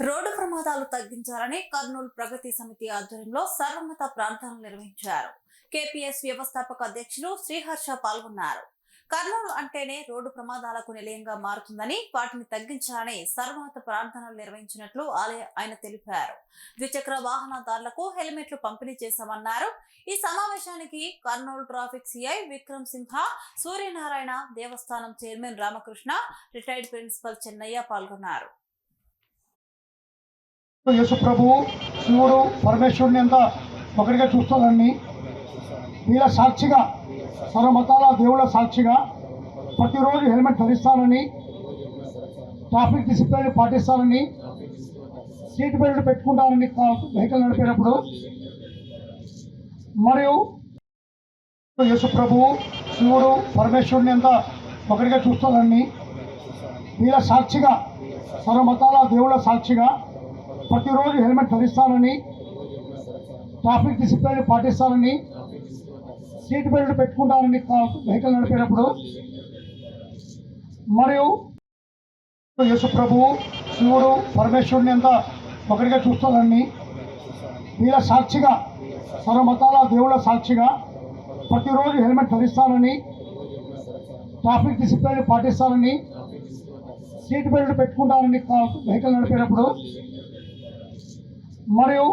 Road ప్రమాదాలు తగ్గించాలని కర్నూలు ప్రగతి సమితి ఆధ్వర్యంలో సర్వమత ప్రార్థనలు నిర్వహించారు. కేపీఎస్ వ్యవస్థాపక అధ్యక్షులు శ్రీహర్ష పాల్గొన్నారు. కర్నూలు అంటేనే రోడ్డు ప్రమాదాలకు నిలయంగా మారుతుందని, వాటిని తగ్గించాలని సర్వమత ప్రార్థనలు నిర్వహించినట్లు ఆయన తెలిపారు. ద్విచక్ర వాహనదారులకు హెల్మెట్లు పంపిణీ చేశామన్నారు. ఈ సమావేశానికి కర్నూలు ట్రాఫిక్ సిఐ విక్రమ్ సింహ, సూర్యనారాయణ, దేవస్థానం chairman Ramakrishna, retired principal Chennaiah పాల్గొన్నారు. యేసు ప్రభువు శివుడు పరమేశ్వరుని అంతా ఒకరిగా చూస్తానని, వీళ్ళ సాక్షిగా సర్వమతాల దేవుళ్ళ సాక్షిగా ప్రతిరోజు హెల్మెట్ ధరిస్తానని, ట్రాఫిక్ డిసిప్లిన్ పాటిస్తానని, సీట్ బెల్ట్ పెట్టుకుంటానని వెహికల్ నడిపేటప్పుడు, మరియు యేసు ప్రభువు శివుడు పరమేశ్వరుని అంతా ఒకరిగా చూస్తానని, వీళ్ళ సాక్షిగా సర్వమతాల దేవుళ్ళ సాక్షిగా ప్రతిరోజు హెల్మెట్ ధరిస్తానని, ట్రాఫిక్ డిసిప్లిన్ పాటిస్తానని, సీట్ బెల్ట్ పెట్టుకుంటానని వెహికల్ నడిపేటప్పుడు, మరియు యేసు ప్రభువు శివుడు పరమేశ్వరుని అంతా ఒకరిగా చూస్తానని, వీళ్ళ సాక్షిగా సర్వమతాల దేవుళ్ళ సాక్షిగా ప్రతిరోజు హెల్మెట్ ధరిస్తానని, ట్రాఫిక్ డిసిప్లిన్ పాటిస్తానని, సీట్ బెల్ట్ పెట్టుకుంటానని వెహికల్ నడిపేటప్పుడు, మరియు